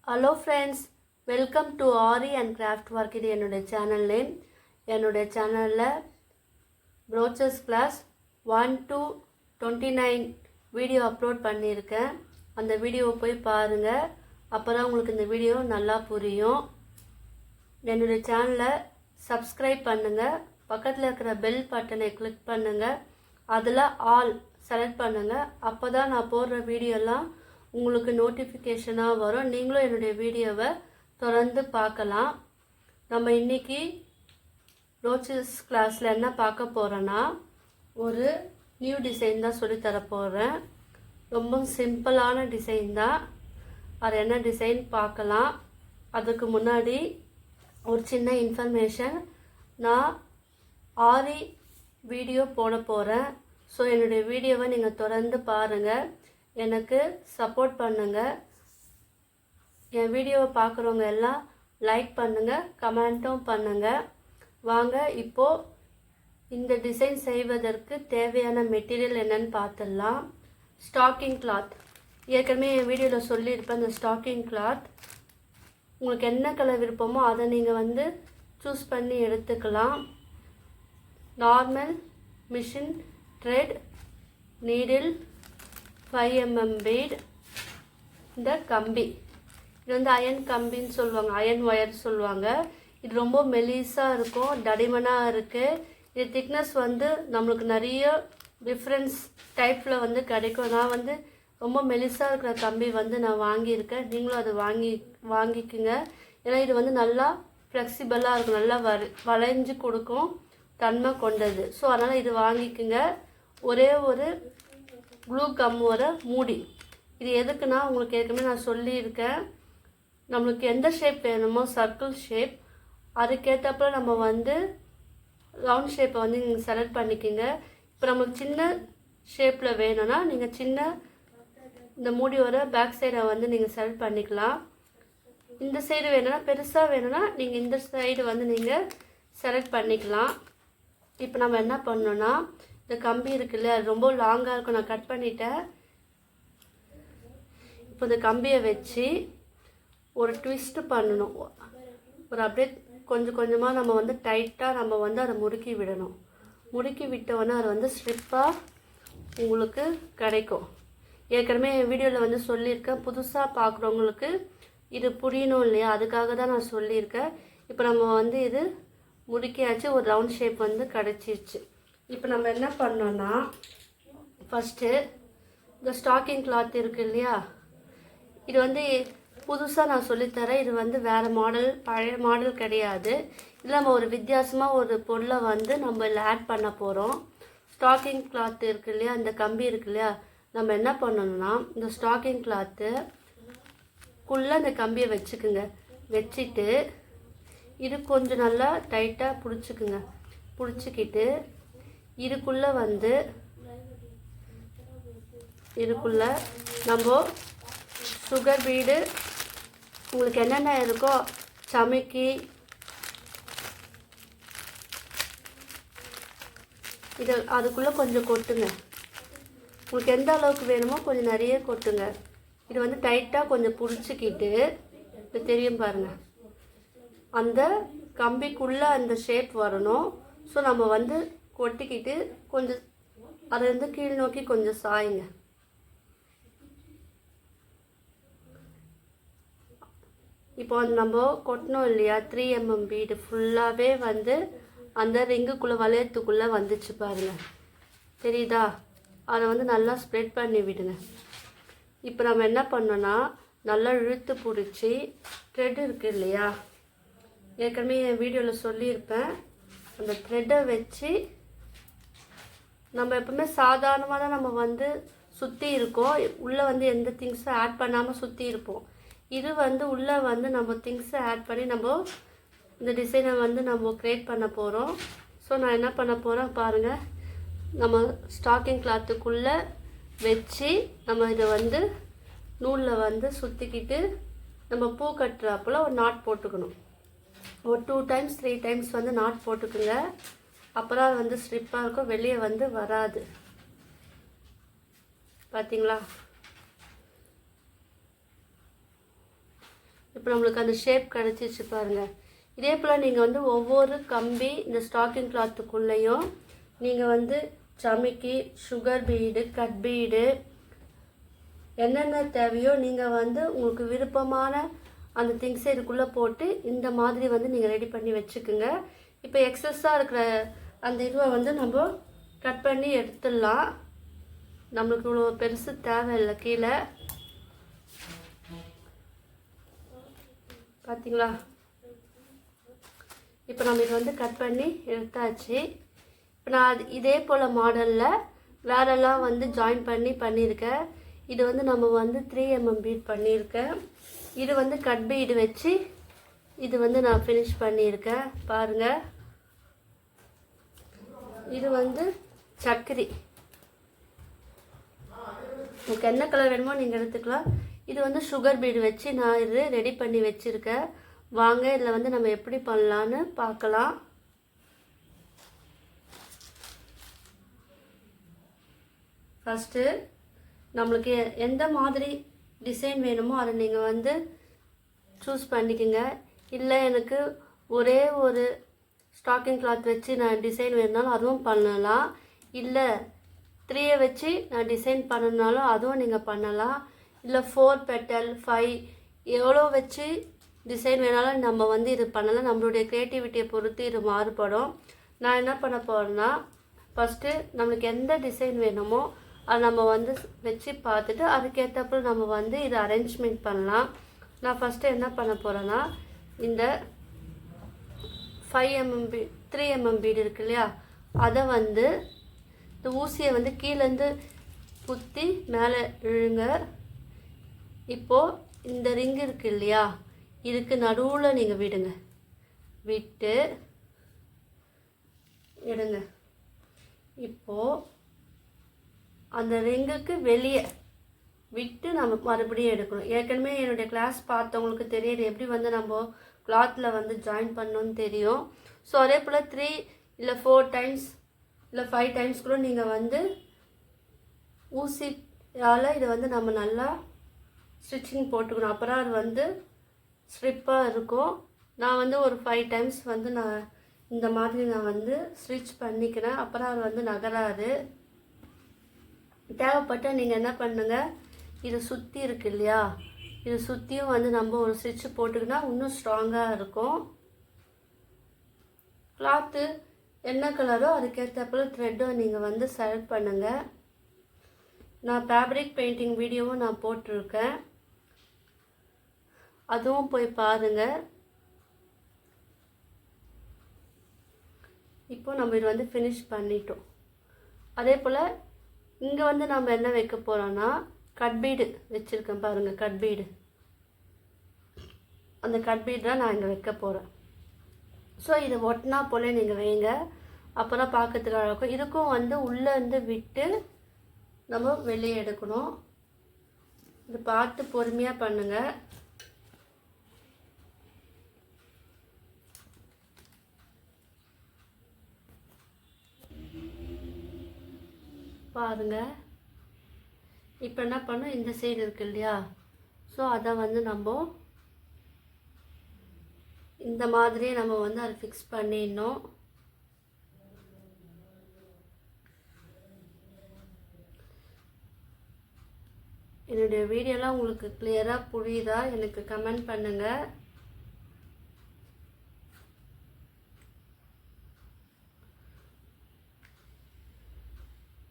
Hello friends, welcome to Ari and Craft Work. இது என்னோட channel name. என்னோட சேனலில் brochures class 1 to 29 video upload பண்ணியிருக்கேன். அந்த வீடியோவை போய் பாருங்கள். அப்போ தான் உங்களுக்கு இந்த வீடியோ நல்லா புரியும். என்னோட சேனலை சப்ஸ்கிரைப் பண்ணுங்கள். பக்கத்தில் இருக்கிற பெல் பட்டனை கிளிக் பண்ணுங்கள். அதில் ஆல் செலக்ட் பண்ணுங்கள். அப்போ தான் நான் போடுற வீடியோலாம் உங்களுக்கு நோட்டிஃபிகேஷனாக வரும். நீங்களும் என்னுடைய வீடியோவை தொடர்ந்து பார்க்கலாம். நம்ம இன்றைக்கி ரோச்சஸ் கிளாஸில் என்ன பார்க்க போகிறோன்னா, ஒரு நியூ டிசைன் தான் சொல்லித்தர போகிறேன். ரொம்ப சிம்பிளான டிசைன் தான். அது என்ன டிசைன் பார்க்கலாம். அதுக்கு முன்னாடி ஒரு சின்ன இன்ஃபர்மேஷன். நான் ஆரி வீடியோ போட போகிறேன். ஸோ என்னுடைய வீடியோவை நீங்கள் தொடர்ந்து பாருங்கள், எனக்கு சப்போர்ட் பண்ணுங்கள். என் வீடியோவை பார்க்குறவங்க எல்லாம் லைக் பண்ணுங்கள், கமெண்ட்டும் பண்ணுங்கள். வாங்க இப்போது இந்த டிசைன் செய்வதற்கு தேவையான மெட்டீரியல் என்னன்னு பார்த்துடலாம். ஸ்டாக்கிங் கிளாத் ஏற்கனவே என் வீடியோவில் சொல்லியிருப்பேன். அந்த ஸ்டாக்கிங் கிளாத் உங்களுக்கு என்ன கலர் விருப்பமோ அதை நீங்கள் சூஸ் பண்ணி எடுத்துக்கலாம். Normal machine thread, needle, 5 mm bead, இந்த கம்பி. இது அயன் கம்பின்னு சொல்லுவாங்க, அயன் ஒயர் சொல்லுவாங்க. இது ரொம்ப மெலிசாக இருக்கும், தடிமனாக இருக்குது. இது திக்னஸ் நம்மளுக்கு நிறைய டிஃப்ரென்ஸ் டைப்பில் கிடைக்கும். நான் ரொம்ப மெலிசாக இருக்கிற கம்பி நான் வாங்கியிருக்கேன். நீங்களும் அது வாங்கிக்குங்க. ஏன்னா இது நல்லா ஃப்ளெக்சிபிளாக இருக்கும், நல்லா வளைஞ்சு கொடுக்கும், தன்மை கொண்டது. ஸோ அதனால் இது வாங்கிக்குங்க. ஒரே ஒரு க்ளூ கம்மோட மூடி. இது எதுக்குன்னா, உங்களுக்கு ஏற்கனவே நான் சொல்லியிருக்கேன், நம்மளுக்கு எந்த ஷேப் வேணுமோ சர்க்கிள் ஷேப், அதுக்கேற்றப்ப நம்ம ரவுண்ட் ஷேப்பை நீங்கள் செலக்ட் பண்ணிக்கோங்க. இப்போ நம்மளுக்கு சின்ன ஷேப்பில் வேணும்னா நீங்கள் சின்ன இந்த மூடியோட பேக் சைடை நீங்கள் செலக்ட் பண்ணிக்கலாம். இந்த சைடு வேணும்னா, பெருசாக வேணும்னா நீங்கள் இந்த சைடு நீங்கள் செலக்ட் பண்ணிக்கலாம். இப்போ நம்ம என்ன பண்ணோன்னா, இந்த கம்பி இருக்குல்ல, அது ரொம்ப லாங்காக இருக்கும், நான் கட் பண்ணிட்டேன். இப்போ இந்த கம்பியை வச்சு ஒரு ட்விஸ்ட்டு பண்ணணும். ஒரு அப்படியே கொஞ்சம் கொஞ்சமாக நம்ம டைட்டாக நம்ம அதை முறுக்கி விடணும். முறுக்கி விட்டோன்னா அது ஸ்ட்ரிப்பாக உங்களுக்கு கிடைக்கும். ஏற்கனவே என் வீடியோவில் சொல்லியிருக்கேன். புதுசாக பார்க்குறவங்களுக்கு இது புரியணும் இல்லையா, அதுக்காக தான் நான் சொல்லியிருக்கேன். இப்போ நம்ம இது முறுக்கியாச்சு, ஒரு ரவுண்ட் ஷேப் கிடச்சிருச்சு. இப்போ நம்ம என்ன பண்ணோன்னா, ஃபஸ்ட்டு இந்த ஸ்டாக்கிங் கிளாத் இருக்குது இல்லையா, இது புதுசாக நான் சொல்லித்தரேன். இது வேறு மாடல், பழைய மாடல் கிடையாது. இதில் நம்ம ஒரு வித்தியாசமாக ஒரு பொருளை நம்ம இதில் ஆட் பண்ண போகிறோம். ஸ்டாக்கிங் கிளாத் இருக்குது இல்லையா, இந்த கம்பி இருக்குது இல்லையா, நம்ம என்ன பண்ணணும்னா, இந்த ஸ்டாக்கிங் கிளாத்துக்குள்ளே இந்த கம்பியை வச்சுக்குங்க. வச்சுட்டு இது கொஞ்சம் நல்லா டைட்டாக பிடிச்சிக்குங்க. பிடிச்சிக்கிட்டு இதுக்குள்ளே இதுக்குள்ளே நம்ம சுகர் பீடு, உங்களுக்கு என்னென்ன இருக்கோ, சமைக்கி, இது அதுக்குள்ளே கொஞ்சம் கொட்டுங்க. உங்களுக்கு எந்த அளவுக்கு வேணுமோ கொஞ்சம் நிறைய கொட்டுங்க. இது டைட்டாக கொஞ்சம் பிடிச்சிக்கிட்டு, இப்போ தெரியும் பாருங்கள், அந்த கம்பிக்குள்ளே அந்த ஷேப் வரணும். ஸோ நம்ம கொட்டிக்கிட்டு கொஞ்சம் அதை கீழ் நோக்கி கொஞ்சம் சாயுங்க. இப்போ நம்ம கொட்டணும் இல்லையா, 3 mm பீடு ஃபுல்லாகவே அந்த ரிங்குக்குள்ளே வளையத்துக்குள்ளே வந்துச்சு பாருங்கள், தெரியுதா? அதை நல்லா ஸ்ப்ரெட் பண்ணி விடுங்க. இப்போ நம்ம என்ன பண்ணோன்னா, நல்லா இழுத்து பிடிச்சி த்ரெட் இருக்குது இல்லையா, ஏற்கனவே என் வீடியோவில் சொல்லியிருப்பேன், அந்த த்ரெட்டை வச்சு நம்ம எப்பவுமே சாதாரணமாக தான் நம்ம சுற்றி இருக்கோம். உள்ளே எந்த திங்ஸும் ஆட் பண்ணாமல் சுற்றி இருப்போம். இது உள்ளே நம்ம திங்ஸை ஆட் பண்ணி நம்ம இந்த டிசைனை நம்ம க்ரியேட் பண்ண போகிறோம். ஸோ நான் என்ன பண்ண போகிறேன் பாருங்கள். நம்ம ஸ்டாக்கிங் கிளாத்துக்குள்ளே வச்சு நம்ம இதை நூலில் சுற்றிக்கிட்டு நம்ம பூ கட்டுறாப்புல ஒரு நாட் போட்டுக்கணும். ஒரு 2 times 3 times நாட் போட்டுக்குங்க. அப்புறம் அது ஸ்ட்ரிப்பாக இருக்கும், வெளியே வராது. பார்த்தீங்களா? இப்போ நம்மளுக்கு அந்த ஷேப் கிடச்சிச்சு பாருங்கள். இதே போல் நீங்கள் வந்து ஒவ்வொரு கம்பி இந்த ஸ்டாக்கிங் கிளாத்துக்குள்ளேயும் நீங்கள் வந்து சமிக்கி, சுகர் பீடு, கட் பீடு என்னென்ன தேவையோ நீங்கள் வந்து உங்களுக்கு விருப்பமான அந்த திங்ஸை இதுக்குள்ளே போட்டு இந்த மாதிரி வந்து நீங்கள் ரெடி பண்ணி வச்சுக்குங்க. இப்போ எக்ஸஸாக இருக்கிற அந்த இதுவை வந்து நம்ம கட் பண்ணி எடுத்துடலாம். நம்மளுக்கு இவ்வளோ பெருசு தேவையில்லை. கீழே பார்த்தீங்களா? இப்போ நம்ம இது வந்து கட் பண்ணி எடுத்தாச்சு. இப்போ நான் இதே போல் மாடலில் வேறெல்லாம் வந்து ஜாயின் பண்ணியிருக்கேன். இது வந்து நம்ம வந்து 3mm பீட் பண்ணியிருக்கேன். இது வந்து கட் பீடு வச்சு இது வந்து நான் ஃபினிஷ் பண்ணியிருக்கேன் பாருங்கள். இது வந்து சக்கரி, உங்களுக்கு என்ன கலர் வேணுமோ நீங்கள் எடுத்துக்கலாம். இது வந்து சுகர் பீடு வச்சு நான் இது ரெடி பண்ணி வச்சுருக்கேன். வாங்க இதில் வந்து நம்ம எப்படி பண்ணலான்னு பார்க்கலாம். ஃபஸ்ட்டு நம்மளுக்கு எந்த மாதிரி டிசைன் வேணுமோ அதை நீங்கள் வந்து சூஸ் பண்ணிக்கோங்க. இல்லை எனக்கு ஒரே ஒரு ஸ்டாக்கிங் கிளாத் வச்சு நான் டிசைன் வேணுனாலும் அதுவும் பண்ணலாம். இல்லை 3 வச்சு நான் டிசைன் பண்ணணுனாலும் அதுவும் நீங்கள் பண்ணலாம். இல்லை 4 பெட்டல் 5 எவ்வளோ வச்சு டிசைன் வேணாலும் நம்ம வந்து இது பண்ணலாம். நம்மளுடைய க்ரியேட்டிவிட்டியை பொறுத்து இது மாறுபடும். நான் என்ன பண்ண போகிறேன்னா, ஃபஸ்ட்டு நம்மளுக்கு எந்த டிசைன் வேணுமோ அதை நம்ம வந்து வச்சு பார்த்துட்டு அதுக்கேற்றப்போ நம்ம வந்து இதை அரேஞ்ச்மெண்ட் பண்ணலாம். நான் ஃபஸ்ட்டு என்ன பண்ண போகிறேன்னா, இந்த 3mm பீடு இருக்கு இல்லையா, அதை வந்து இந்த ஊசியை வந்து கீழேருந்து குத்தி மேலே இழுங்க. இப்போது இந்த ரிங் இருக்கு இல்லையா, இதுக்கு நடுவில் நீங்கள் விடுங்க, விட்டு எடுங்க. இப்போது அந்த ரிங்குக்கு வெளியே விட்டு நம்ம மறுபடியும் எடுக்கணும். ஏற்கனவே என்னுடைய கிளாஸ் பார்த்தவங்களுக்கு தெரியுது எப்படி வந்து நம்ம கிளாத்தில் வந்து ஜாயின் பண்ணணும்னு தெரியும். ஸோ அதே போல் 3 இல்லை 4 டைம்ஸ் இல்லை 5 டைம்ஸ் கூட நீங்கள் வந்து ஊசியால் இதை வந்து நம்ம நல்லா ஸ்டிச்சிங் போட்டுக்கணும். அப்புறம் அது வந்து ஸ்ட்ரிப்பாக இருக்கும். நான் வந்து ஒரு 5 டைம்ஸ் வந்து நான் இந்த மாதிரி நான் வந்து ஸ்டிச் பண்ணிக்கிறேன். அப்புறம் அது வந்து நகராது. தேவைப்பட்ட நீங்கள் என்ன பண்ணுங்கள், இது சுற்றி இருக்கு இல்லையா, இது சுற்றியும் வந்து நம்ம ஒரு ஸ்டிச்சு போட்டுக்கினா இன்னும் ஸ்ட்ராங்காக இருக்கும். கிளாத்து என்ன கலரோ அதுக்கேற்றப்பல த்ரெட்டும் நீங்கள் வந்து செலக்ட் பண்ணுங்கள். நான் ஃபேப்ரிக் பெயிண்டிங் வீடியோவும் நான் போட்டிருக்கேன், அதுவும் போய் பாருங்கள். இப்போ நம்ம இது வந்து ஃபினிஷ் பண்ணிட்டோம். அதே போல் இங்கே வந்து நம்ம என்ன வைக்க போகிறோன்னா, கட் பீடு வச்சுருக்கேன் பாருங்கள், கட் பீடு. அந்த கட் பீடு தான் நான் இங்கே வைக்க போகிறேன். ஸோ இதை ஒட்டினா போல நீங்கள் வைங்க, அப்போ தான் பார்க்கறதுக்கு அழகும். இதுக்கும் வந்து உள்ளேருந்து விட்டு நம்ம வெளியே எடுக்கணும். இது பார்த்து பொறுமையாக பண்ணுங்கள். பாருங்கள், இப்போ என்ன பண்ணோம், இந்த சைடு இருக்கு இல்லையா, ஸோ அதை வந்து நம்ம இந்த மாதிரியே நம்ம வந்து அதை ஃபிக்ஸ் பண்ணிடணும். என்னுடைய வீடியோலாம் உங்களுக்கு கிளியராக புரியுதா எனக்கு கமெண்ட் பண்ணுங்கள்.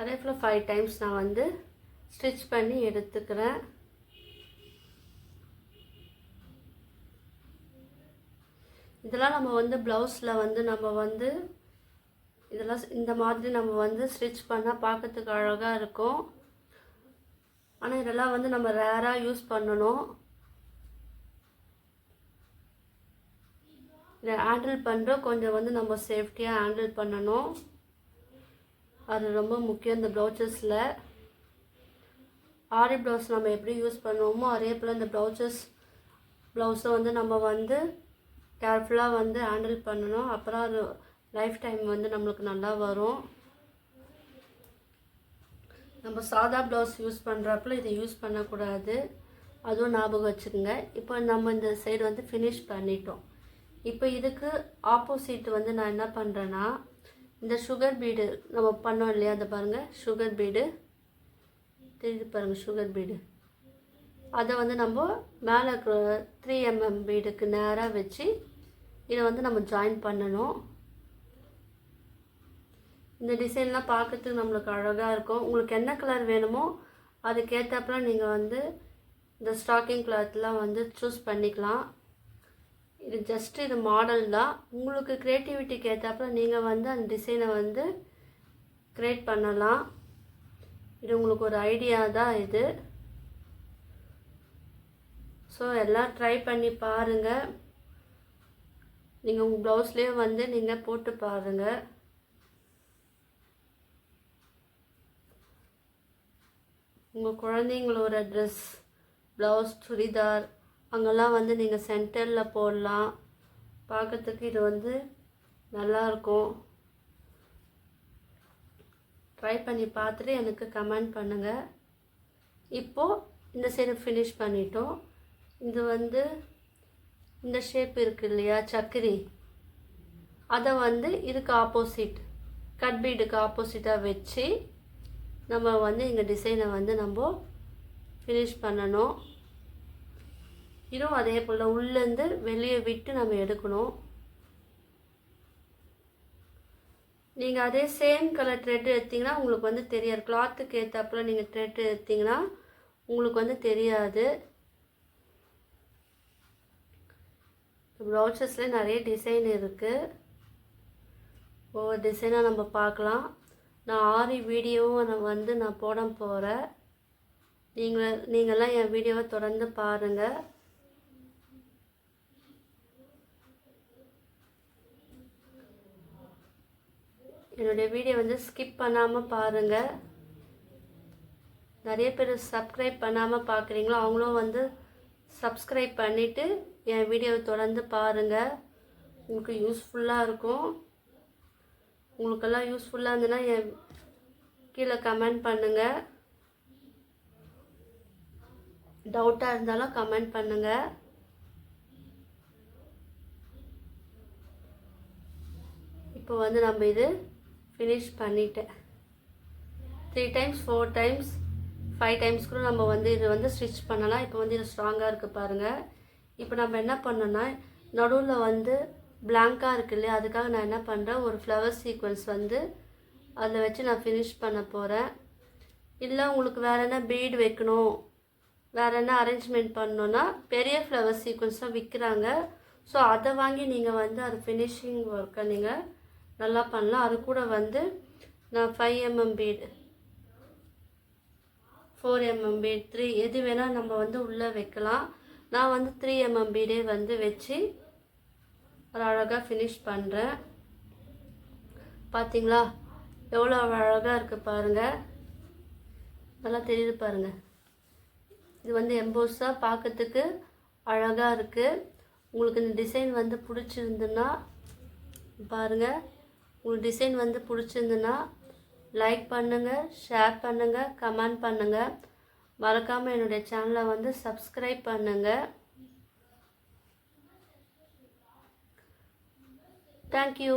அதே போல் 5 டைம்ஸ் நான் வந்து ஸ்டிச் பண்ணி எடுத்துக்கிறேன். இதெல்லாம் நம்ம வந்து ப்ளவுஸில் வந்து நம்ம வந்து இதெல்லாம் இந்த மாதிரி நம்ம வந்து ஸ்டிச் பண்ணால் பார்க்கறதுக்கு அழகாக இருக்கும். ஆனால் இதெல்லாம் வந்து நம்ம ரேராக யூஸ் பண்ணணும். இதை ஹேண்டில் பண்ணுறோம் கொஞ்சம் வந்து நம்ம சேஃப்டியாக ஹேண்டில் பண்ணணும். அது ரொம்ப முக்கியம். இந்த ப்ளவுசஸில் ஆரி ப்ளவுஸ் நம்ம எப்படி யூஸ் பண்ணுவோமோ அதே போல் இந்த ப்ளவுஸை வந்து நம்ம வந்து கேர்ஃபுல்லாக வந்து ஹேண்டில் பண்ணணும். அப்புறம் அது லைஃப் டைம் வந்து நம்மளுக்கு நல்லா வரும். நம்ம சாதா ப்ளவுஸ் யூஸ் பண்ணுறப்பல இதை யூஸ் பண்ணக்கூடாது. அதுவும் ஞாபகம் வச்சுக்கோங்க. இப்போ நம்ம இந்த சைடு வந்து ஃபினிஷ் பண்ணிட்டோம். இப்போ இதுக்கு ஆப்போசிட் வந்து நான் என்ன பண்ணுறேன்னா, இந்த சுகர் பீடு நம்ம பண்ணோம் இல்லையா, அதை பாருங்கள், சுகர் பீடு தெரியுது பாருங்கள், சுகர் பீடு. அதை வந்து நம்ம மேலே 3 mm பீடுக்கு நேராக வச்சு இதை வந்து நம்ம ஜாயின் பண்ணணும். இந்த டிசைன்லாம் பார்க்கறதுக்கு நம்மளுக்கு அழகாக இருக்கும். உங்களுக்கு என்ன கலர் வேணுமோ அதுக்கேற்றப்பல நீங்கள் வந்து இந்த ஸ்டாக்கிங் கிளாத்லாம் வந்து சூஸ் பண்ணிக்கலாம். இது ஜஸ்ட் இது மாடல் தான். உங்களுக்கு க்ரியேட்டிவிட்டிக்கு ஏற்றப்பல நீங்கள் வந்து அந்த டிசைனை வந்து க்ரியேட் பண்ணலாம். இது உங்களுக்கு ஒரு ஐடியா தான் இது. ஸோ எல்லாம் ட்ரை பண்ணி பாருங்கள். நீங்கள் உங்கள் ப்ளவுஸ்லேயே வந்து நீங்கள் போட்டு பாருங்கள். உங்கள் குழந்தைங்களோட ட்ரெஸ், ப்ளவுஸ், சுடிதார் அங்கெல்லாம் வந்து நீங்கள் சென்டரில் போடலாம். பார்க்கறதுக்கு இது வந்து நல்லாயிருக்கும். ட்ரை பண்ணி பார்த்துட்டு எனக்கு கமெண்ட் பண்ணுங்கள். இப்போது இந்த சைடு ஃபினிஷ் பண்ணிட்டோம். இது வந்து இந்த ஷேப் இருக்குது இல்லையா, சக்கரி, அதை வந்து இதுக்கு ஆப்போசிட் கட் பீடுக்கு ஆப்போசிட்டாக வச்சு நம்ம வந்து இங்கே டிசைனை வந்து நம்ம ஃபினிஷ் பண்ணணும். இதுவும் அதே போல் உள்ளேருந்து வெளியே விட்டு நம்ம எடுக்கணும். நீங்கள் அதே சேம் கலர் த்ரெட் எடுத்திங்கன்னா உங்களுக்கு வந்து தெரியாது. கிளாத்துக்கு ஏற்றாப்புல நீங்கள் த்ரெட் எடுத்திங்கன்னா உங்களுக்கு வந்து தெரியாது. ப்ளவுசஸில் நிறைய டிசைன் இருக்குது. ஒவ்வொரு டிசைனாக நம்ம பார்க்கலாம். நான் ஆரி வீடியோவும் வந்து நான் போட போகிறேன். நீங்கள்லாம் என் வீடியோவை தொடர்ந்து பாருங்கள். என்னுடைய வீடியோ வந்து ஸ்கிப் பண்ணாமல் பாருங்கள். நிறைய பேர் சப்ஸ்கிரைப் பண்ணாமல் பார்க்குறீங்களோ அவங்களும் வந்து சப்ஸ்கிரைப் பண்ணிவிட்டு என் வீடியோவை தொடர்ந்து பாருங்கள். உங்களுக்கு யூஸ்ஃபுல்லாக இருக்கும். உங்களுக்கெல்லாம் யூஸ்ஃபுல்லாக இருந்ததுன்னா என் கீழே கமெண்ட் பண்ணுங்கள். டவுட்டாக இருந்தாலும் கமெண்ட் பண்ணுங்கள். இப்போ வந்து நம்ம இது ஃபினிஷ் பண்ணிட்டேன். 3 times 4 times 5 times கூட நம்ம வந்து இது வந்து ஸ்டிச் பண்ணலாம். இப்போ வந்து இது ஸ்ட்ராங்காக இருக்குது பாருங்கள். இப்போ நம்ம என்ன பண்ணோன்னா, நடுவில் வந்து பிளாங்காக இருக்கு இல்லையா, அதுக்காக நான் என்ன பண்ணுறேன், ஒரு ஃப்ளவர் சீக்வன்ஸ் வந்து அதில் வச்சு நான் ஃபினிஷ் பண்ண போகிறேன். இல்லை உங்களுக்கு வேறு என்ன பீட் வைக்கணும், வேறு என்ன அரேஞ்ச்மெண்ட் பண்ணணுன்னா பெரிய ஃப்ளவர் சீக்வன்ஸாக விற்கிறாங்க. ஸோ அதை வாங்கி நீங்கள் வந்து அது ஃபினிஷிங் ஒர்க்கை நீங்கள் நல்லா பண்ணலாம். அது கூட வந்து நான் 5 mm பீட், 4 mm பீட், 3 எது வேணால் நம்ம வந்து உள்ளே வைக்கலாம். நான் வந்து 3 mm பீடே வந்து வச்சு ஒரு அழகாக ஃபினிஷ் பண்ணுறேன். பார்த்தீங்களா எவ்வளோ அழகாக இருக்குது பாருங்கள். நல்லா தெரியுது பாருங்கள். இது வந்து எம்போஸாக பார்க்கறதுக்கு அழகாக இருக்குது. உங்களுக்கு இந்த டிசைன் வந்து பிடிச்சிருந்துன்னா பாருங்கள். உங்களுக்கு டிசைன் வந்து பிடிச்சிருந்துன்னா லைக் பண்ணுங்கள், ஷேர் பண்ணுங்கள், கமெண்ட் பண்ணுங்கள். மறக்காமல் என்னுடைய சேனலை வந்து சப்ஸ்கிரைப் பண்ணுங்கள். தேங்க்யூ.